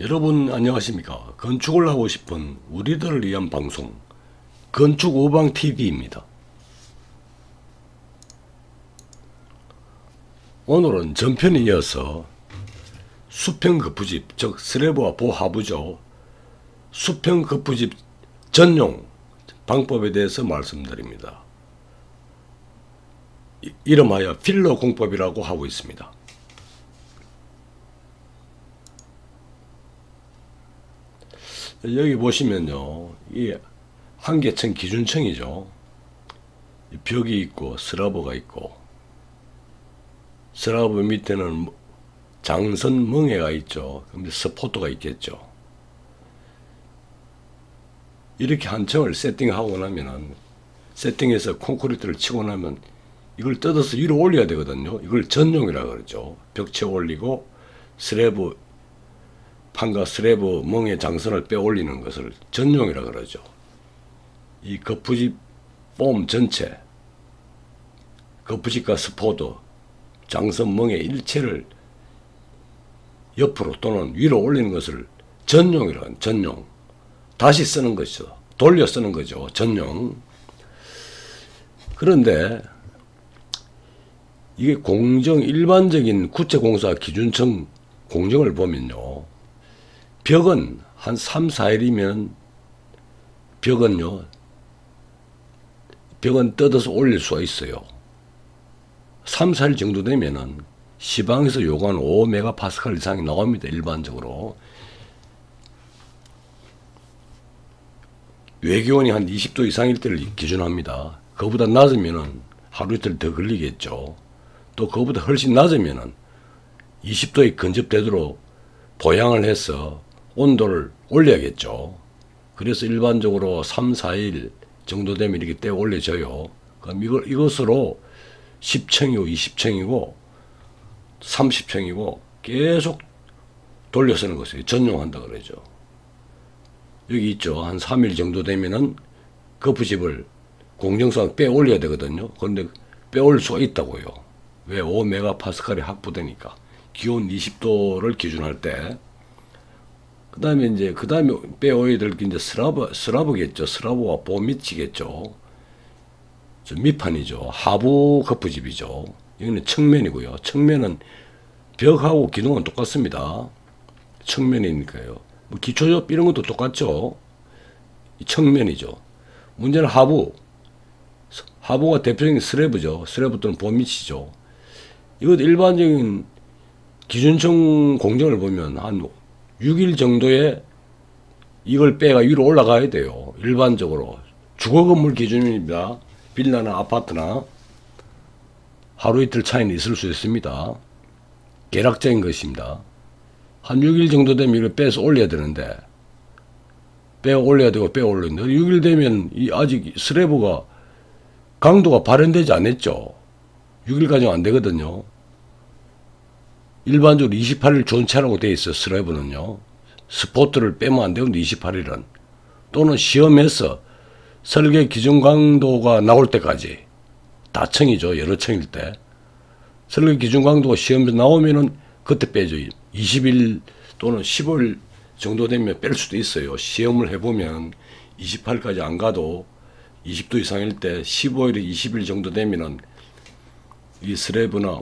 여러분 안녕하십니까. 건축을 하고 싶은 우리들을 위한 방송 건축오방TV입니다. 오늘은 전편에 이어서 수평 거푸집, 즉 슬래브와 보하부죠. 수평 거푸집 전용 방법에 대해서 말씀드립니다. 이름하여 필러 공법이라고 하고 있습니다. 여기 보시면요, 이 한계층 기준층이죠. 벽이 있고 슬라브가 있고, 슬라브 밑에는 장선 멍에가 있죠. 그럼 스포트가 있겠죠. 이렇게 한 층을 세팅하고 나면은, 세팅해서 콘크리트를 치고 나면 이걸 뜯어서 위로 올려야 되거든요. 이걸 전용이라 그러죠. 벽체 올리고 슬래브 판과 슬래브 멍에 장선을 빼 올리는 것을 전용이라 그러죠. 이 거푸집 폼 전체, 거푸집과 스포드, 장선 멍에 일체를 옆으로 또는 위로 올리는 것을 전용이라 하는, 전용. 다시 쓰는 것이죠. 돌려 쓰는 거죠. 전용. 그런데 이게 공정, 일반적인 구체공사 기준층 공정을 보면요, 벽은 한 3, 4일이면 벽은 뜯어서 올릴 수가 있어요. 3, 4일 정도 되면은 시방에서 요구하는 5메가파스칼 이상이 나옵니다. 일반적으로. 외기온이 한 20도 이상일 때를 기준합니다. 그보다 낮으면은 하루 이틀 더 걸리겠죠. 또 그보다 훨씬 낮으면은 20도에 근접되도록 보양을 해서 온도를 올려야겠죠. 그래서 일반적으로 3, 4일 정도 되면 이렇게 떼어 올려져요. 그럼 이것으로 10층이고 20층이고 30층이고 계속 돌려 쓰는 것을 전용한다 그러죠. 여기 있죠. 한 3일 정도 되면은 거푸집을 공정상 빼 올려야 되거든요. 그런데 빼 올릴 수가 있다고요. 왜? 5메가파스칼이 확보되니까. 기온 20도를 기준할 때. 그 다음에 빼 올려야 될 게 이제 슬라브겠죠. 슬라브와 보밑이겠죠. 밑판이죠. 하부 거푸집이죠. 여기는 측면이고요. 측면은 벽하고 기둥은 똑같습니다. 측면이니까요. 뭐 기초적 이런 것도 똑같죠. 이 측면이죠. 문제는 하부가 대표적인 슬래브죠. 슬래브 또는 보밑이죠. 이것도 일반적인 기준층 공정을 보면 한 6일 정도에 이걸 빼가 위로 올라가야 돼요. 일반적으로. 주거 건물 기준입니다. 빌라나 아파트나 하루 이틀 차이는 있을 수 있습니다. 계략적인 것입니다. 한 6일 정도 되면 이걸 빼서 올려야 되는데, 빼 올려야 되고 빼 올리는데 6일 되면 아직 슬래브가 강도가 발현되지 않았죠. 6일까지는 안 되거든요. 일반적으로 28일 존체라고 되어 있어요. 슬래브는요. 스포트를 빼면 안 되는데 28일은. 또는 시험에서 설계 기준 강도가 나올 때까지, 다층이죠. 여러 층일 때. 설계 기준 강도가 시험에서 나오면은 그때 빼죠. 20일 또는 15일 정도 되면 뺄 수도 있어요. 시험을 해보면 28일까지 안 가도 20도 이상일 때 15일에 20일 정도 되면은 이 슬래브나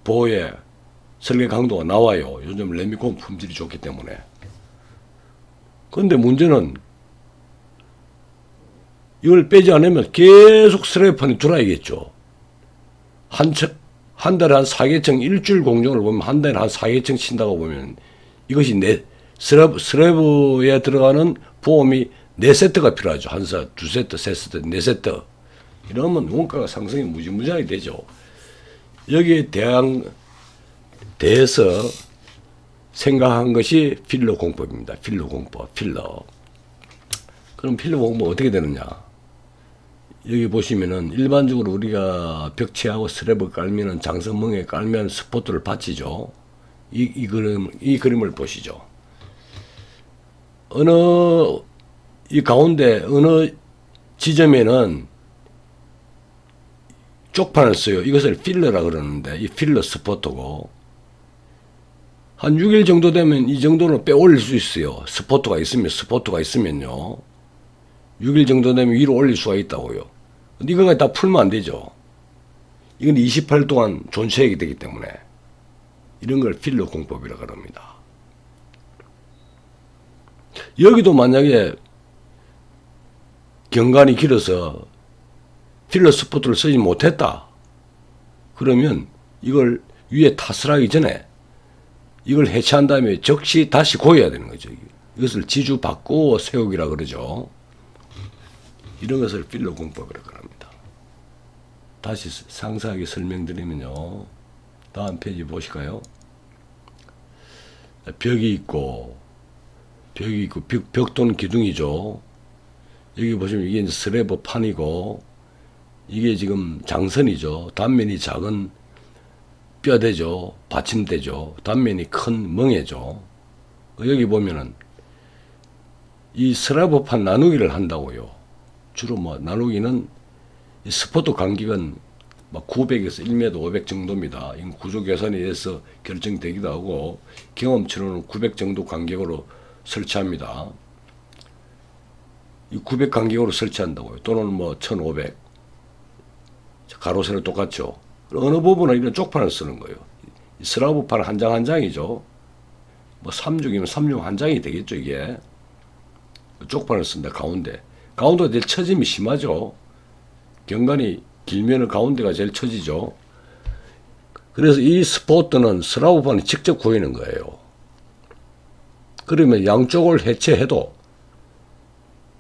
보에 설계 강도가 나와요. 요즘 레미콘 품질이 좋기 때문에. 그런데 문제는 이걸 빼지 않으면 계속 슬래브판이 들어야겠죠. 한 달에 한 4개층, 일주일 공정을 보면 한 달에 한 4개층 친다고 보면 이것이 슬래브에 들어가는 보험이 4세트가 필요하죠. 한 세트, 2세트, 3세트, 4세트. 이러면 원가가 상승이 무지무지하게 되죠. 여기에 대해서 생각한 것이 필러 공법입니다. 필러 공법, 필러. 그럼 필러 공법 어떻게 되느냐? 여기 보시면은 일반적으로 우리가 벽체하고 슬래브 깔면은 장선멍에 깔면 스포트를 받치죠. 이 그림을 보시죠. 이 가운데 어느 지점에는 쪽판을 써요. 이것을 필러라 그러는데 이 필러 스포트고, 한 6일 정도 되면 이 정도는 빼 올릴 수 있어요. 스포트가 있으면요. 6일 정도 되면 위로 올릴 수가 있다고요. 근데 이거가 다 풀면 안 되죠. 이건 28일 동안 존치액이 되기 때문에 이런 걸 필러 공법이라고 합니다. 여기도 만약에 경관이 길어서 필러 스포트를 쓰지 못했다. 그러면 이걸 위에 타설하기 전에 이걸 해체한 다음에 즉시 다시 고여야 되는 거죠. 이것을 지주 바꾸어 세우기라 그러죠. 이런 것을 필러 공법이라고 합니다. 다시 상세하게 설명드리면요. 다음 페이지 보실까요? 벽이 있고 벽 또는 기둥이죠. 여기 보시면 이게 이제 슬래브 판이고 이게 지금 장선이죠. 단면이 작은 뼈대죠. 받침대죠. 단면이 큰 멍에죠. 여기 보면은 이 슬래브판 나누기를 한다고요. 주로 뭐 나누기는 스포트 간격은 900에서 1m 500 정도입니다. 이건 구조 계산에 의해서 결정되기도 하고 경험치로는 900 정도 간격으로 설치합니다. 이 900 간격으로 설치한다고요. 또는 뭐 1500. 가로 세로 똑같죠. 어느 부분은 이런 쪽판을 쓰는 거예요. 슬라브판 한 장 한 장이죠. 뭐 3중이면 3중 한 장이 되겠죠, 이게. 쪽판을 쓴다, 가운데가 제일 처짐이 심하죠. 경관이 길면은 가운데가 제일 처지죠. 그래서 이 스포트는 슬라브판이 직접 구이는 거예요. 그러면 양쪽을 해체해도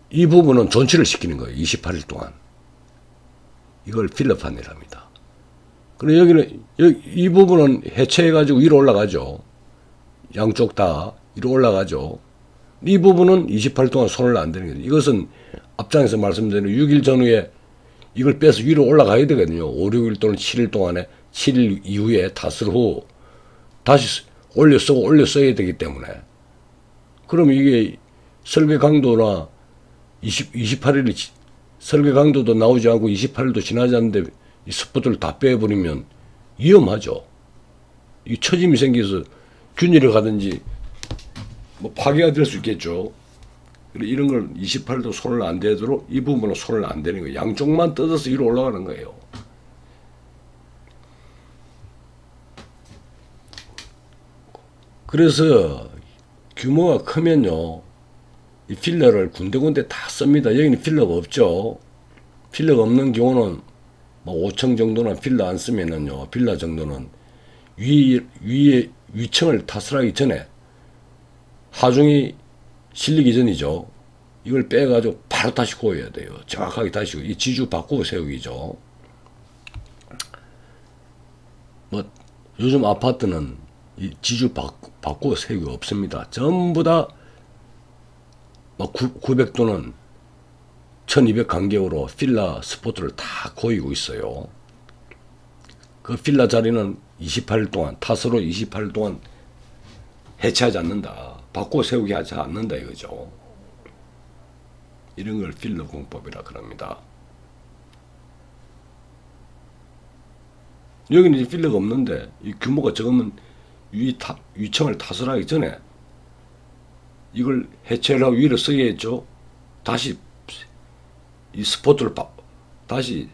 이 부분은 존치를 시키는 거예요. 28일 동안. 이걸 필러판이랍니다. 그리고 여기는 이 부분은 해체해가지고 위로 올라가죠. 양쪽 다 위로 올라가죠. 이 부분은 28일 동안 손을 안 대는 거죠. 이것은 앞장에서 말씀드린 6일 전후에 이걸 빼서 위로 올라가야 되거든요. 5, 6일 또는 7일 동안에 7일 이후에 타설 후 다시 올려 써야 되기 때문에 그럼 이게 설계 강도나 28일이 설계 강도도 나오지 않고 28일도 지나지 않는데 이 스포트를 다 빼버리면 위험하죠. 이 처짐이 생겨서 균일을 가든지 뭐 파괴가 될 수 있겠죠. 이런 걸 28일도 손을 안 대도록 이 부분은 손을 안 대는 거예요. 양쪽만 뜯어서 위로 올라가는 거예요. 그래서 규모가 크면요. 이 필러를 군데군데 다 씁니다. 여기는 필러가 없죠. 필러가 없는 경우는 뭐 5층 정도는 필러 안 쓰면은요. 필러 정도는 위층을 타설하기 전에 하중이 실리기 전이죠. 이걸 빼가지고 바로 다시 고여야 돼요. 정확하게 다시 이 지주 바꾸어 세우기죠. 뭐 요즘 아파트는 이 지주 바꾸어 세우기 없습니다. 전부 다 900 또는 1200 간격으로 필라 스포트를 다 고이고 있어요. 그 필라 자리는 28일 동안 타설로 28일 동안 해체하지 않는다. 바꿔 세우게 하지 않는다 이거죠. 이런 걸 필러 공법이라 그럽니다. 여기는 이제 필러가 없는데 이 규모가 적으면 위층을 타설하기 전에 이걸 해체를 하고 위로 써야겠죠. 다시 이 스포트를 다시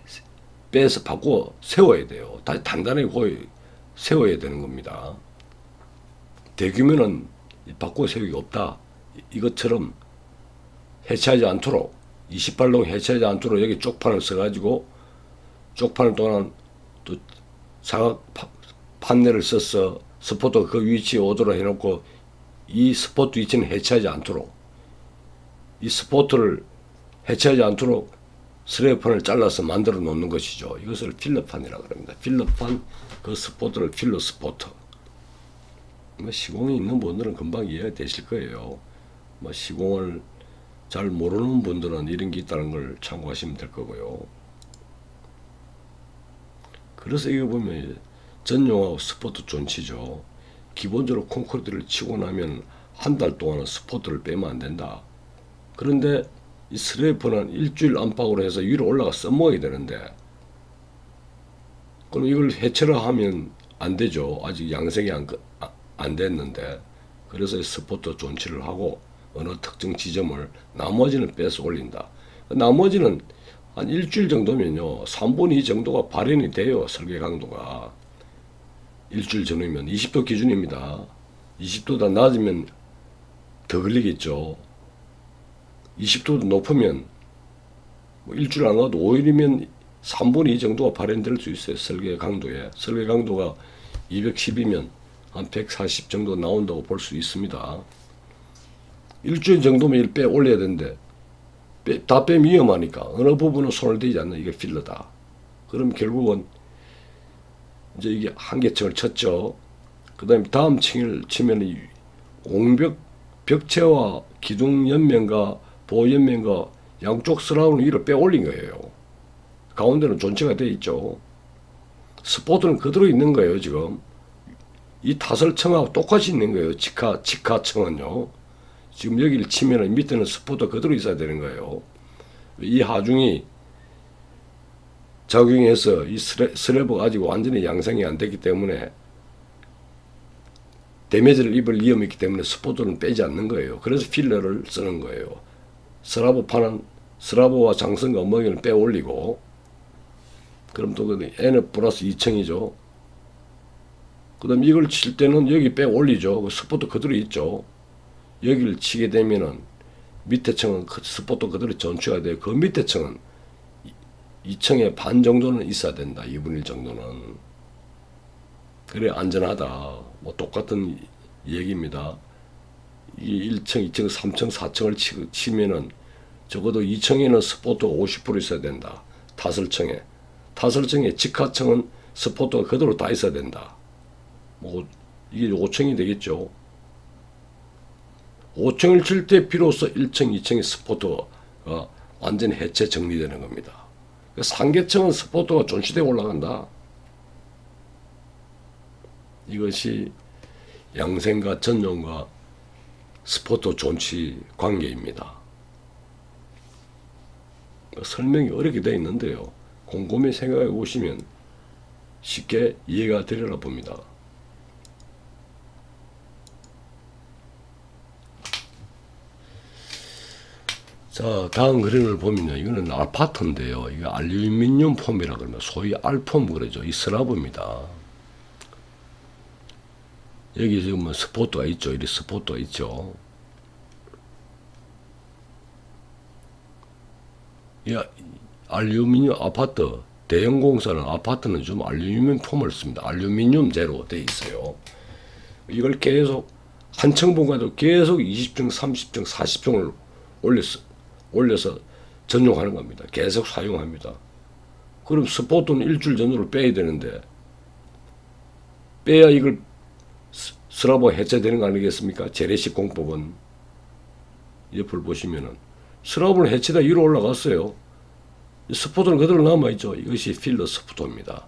빼서 바꾸어 세워야 돼요. 다시 단단하게 세워야 되는 겁니다. 대규모는 바꾸어 세우기 없다. 이것처럼 해체하지 않도록 28동 해체하지 않도록 여기 쪽판을 써가지고 쪽판을 또한 또 사각 판넬을 써서 스포트가 그 위치에 오도록 해놓고 이 스포트 위치는 해체하지 않도록 이 스포트를 해체하지 않도록 슬래브판을 잘라서 만들어 놓는 것이죠. 이것을 필러판이라고 합니다. 필러판 그 스포트를 필러 스포트. 시공이 있는 분들은 금방 이해가 되실 거예요. 시공을 잘 모르는 분들은 이런 게 있다는 걸 참고하시면 될 거고요. 그래서 이거 보면 전용하고 스포트 존치죠. 기본적으로 콘크리트를 치고 나면 한 달 동안은 스포트를 빼면 안 된다. 그런데 이 슬래브는 일주일 안팎으로 해서 위로 올라가 써먹어야 되는데 그럼 이걸 해체를 하면 안 되죠. 아직 양생이 안 안 됐는데, 그래서 스포터 존치를 하고 어느 특정 지점을 나머지는 빼서 올린다. 나머지는 한 일주일 정도면요, 3분의 2 정도가 발현이 돼요. 설계 강도가 일주일 전이면 20도 기준입니다. 20도보다 낮으면 더 걸리겠죠. 20도도 높으면 뭐 일주일 안 가도 5일이면 3분의 2 정도가 발현될 수 있어요. 설계 강도에. 설계 강도가 210이면 한 140 정도 나온다고 볼 수 있습니다. 일주일 정도면 빼 올려야 되는데 다 빼면 위험하니까 어느 부분은 손을 대지 않는 이게 필러다. 그럼 결국은 이제 이게 한계층을 쳤죠. 그 다음에 다음 층을 치면 옹벽 벽체와 기둥 옆면과 보호 옆면과 양쪽 슬라브는 위로 빼 올린 거예요. 가운데는 존치가 되어 있죠. 스포트는 그대로 있는 거예요. 지금 이 타설층하고 똑같이 있는 거예요. 직하층은요. 지금 여기를 치면 밑에는 스포트 그대로 있어야 되는 거예요. 이 하중이 작용해서 이 슬래브가 아직 완전히 양성이 안 됐기 때문에 데미지를 입을 위험이 있기 때문에 스포트는 빼지 않는 거예요. 그래서 필러를 쓰는 거예요. 스라브와 장성과 엉덩이를 빼 올리고, 그럼 또 N 플러스 2층이죠. 그 다음 이걸 칠 때는 여기 빼 올리죠. 스포트 그대로 있죠. 여기를 치게 되면은 밑에 층은 스포트 그대로 전취가 돼요. 그 밑에 층은 2층의 반 정도는 있어야 된다. 2분의 1 정도는. 그래 안전하다. 뭐 똑같은 얘기입니다. 이 1층, 2층, 3층, 4층을 치면은 적어도 2층에는 스포트가 50% 있어야 된다. 타설층에. 타설층에 직하층은 스포트가 그대로 다 있어야 된다. 뭐 이게 5층이 되겠죠. 5층을 칠 때 비로소 1층, 2층의 스포트가 완전히 해체 정리되는 겁니다. 상계층은 스포트가 존치되어 올라간다. 이것이 양생과 전용과 스포트 존치 관계입니다. 설명이 어렵게 되어 있는데요. 곰곰이 생각해 보시면 쉽게 이해가 되리라 봅니다. 자, 다음 그림을 보면요. 이거는 아파트인데요. 이거 알루미늄 폼이라 그러면 소위 알폼 그러죠. 이 슬라브입니다. 여기 지금 스포트가 있죠. 이 스포트가 있죠. 이 알루미늄 아파트, 대형 공사는 아파트는 좀 알루미늄 폼을 씁니다. 알루미늄 재로 되어 있어요. 이걸 계속 한 층 분과도 계속 20층, 30층, 40층을 올려서 전용하는 겁니다. 계속 사용합니다. 그럼 스포트는 일주일 전후로 빼야 되는데 빼야 이걸 슬라브가 해체되는 거 아니겠습니까? 재래식 공법은 옆을 보시면은 슬라브는 해체다 위로 올라갔어요. 스포트는 그대로 남아있죠. 이것이 필러 스포트입니다.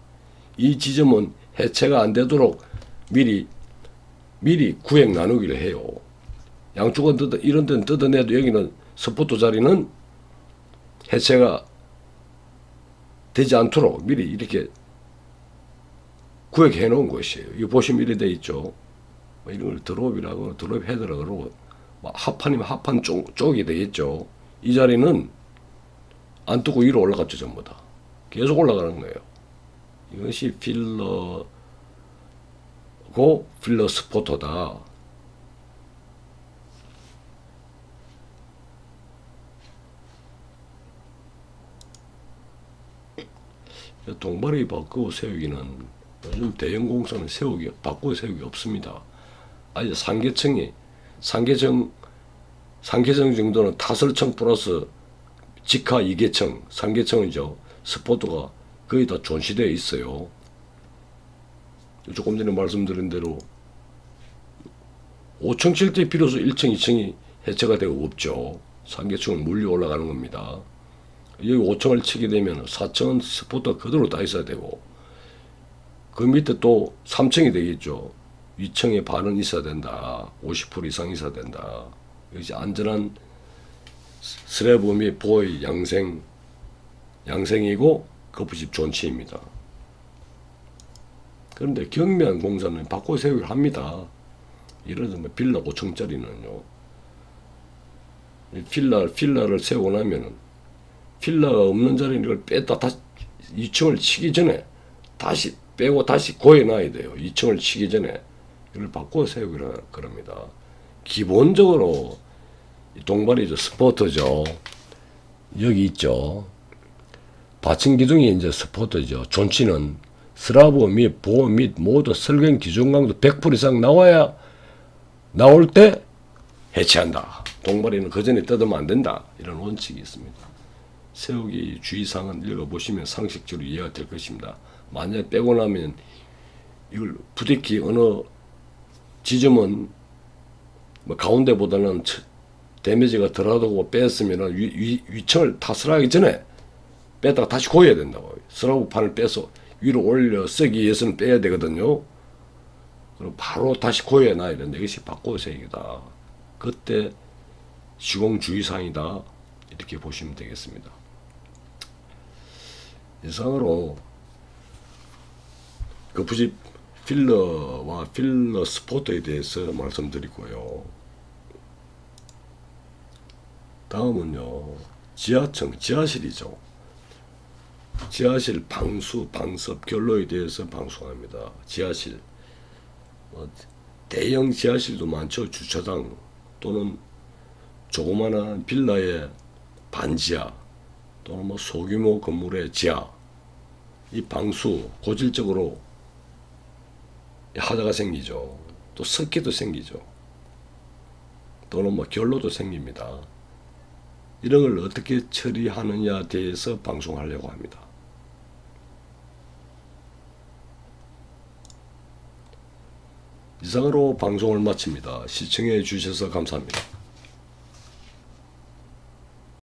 이 지점은 해체가 안 되도록 미리 구획 나누기를 해요. 양쪽은 이런 데는 뜯어내도 여기는 스포트 자리는 해체가 되지 않도록 미리 이렇게 구획해 놓은 것이에요. 이거 보시면 이렇게 돼 있죠. 이런 걸 드롭이라고, 드롭 헤드라고 그러고, 합판이면 합판 쪽이 되겠죠. 이 자리는 안 뜯고 위로 올라갔죠. 전부 다. 계속 올라가는 거예요. 이것이 필러고 필러 스포터다. 동바리 바꾸고 세우기는 요즘 대형 공사는 바꾸고 세우기 없습니다. 아니 상계층 정도는 타설층 플러스 직하 2계층, 상계층이죠. 스포트가 거의 다 존시되어 있어요. 조금 전에 말씀드린 대로 5층 칠 때 비로소 1층, 2층이 해체가 되고 없죠. 상계층은 물려 올라가는 겁니다. 여기 5층을 치게 되면 4층은 스포트가 그대로 다 있어야 되고, 그 밑에 또 3층이 되겠죠. 2층에 반은 있어야 된다. 50% 이상 있어야 된다. 이것이 안전한 슬래브 및 보의 양생이고 거푸집 존치입니다. 그런데 경미한 공사는 바꿔 세우기를 합니다. 예를 들면 빌라 5층짜리는요. 필라를 세우고 나면은 필라가 없는 자리는 이걸 뺐다 다시 2층을 치기 전에 다시 빼고 다시 고여놔야 돼요. 2층을 치기 전에 이걸 바꿔 세우기라 그럽니다. 기본적으로 동발이죠. 스포트죠. 여기 있죠. 받침 기둥이 이제 스포트죠. 존치는 슬라브 및 보호 및 모든 설경 기준 강도 100% 이상 나와야 나올 때 해체한다. 동발이는 그 전에 뜯으면 안 된다. 이런 원칙이 있습니다. 세우기 주의사항은 읽어보시면 상식적으로 이해가 될 것입니다. 만약에 빼고 나면 이걸 부득이 어느 지점은 뭐 가운데보다는 데미지가 덜하다고 뺐으면 위층을 타설하기 전에 뺐다가 다시 고여야 된다고. 슬라브 판을 빼서 위로 올려 쓰기 위해서는 빼야 되거든요. 그럼 바로 다시 고여야 놔야 된다. 이것이 바꿔세기다. 그때 시공주의사항이다. 이렇게 보시면 되겠습니다. 이상으로 그 부집 필러와 필러 스포트에 대해서 말씀드리고요. 다음은요. 지하층, 지하실이죠. 지하실 방수, 방섭, 결로에 대해서 방송합니다. 지하실, 대형 지하실도 많죠. 주차장 또는 조그마한 빌라의 반지하 또는 뭐 소규모 건물의 지하, 이 방수 고질적으로 하자가 생기죠. 또 습기도 생기죠. 또는 뭐 결로도 생깁니다. 이런 걸 어떻게 처리하느냐에 대해서 방송하려고 합니다. 이상으로 방송을 마칩니다. 시청해 주셔서 감사합니다.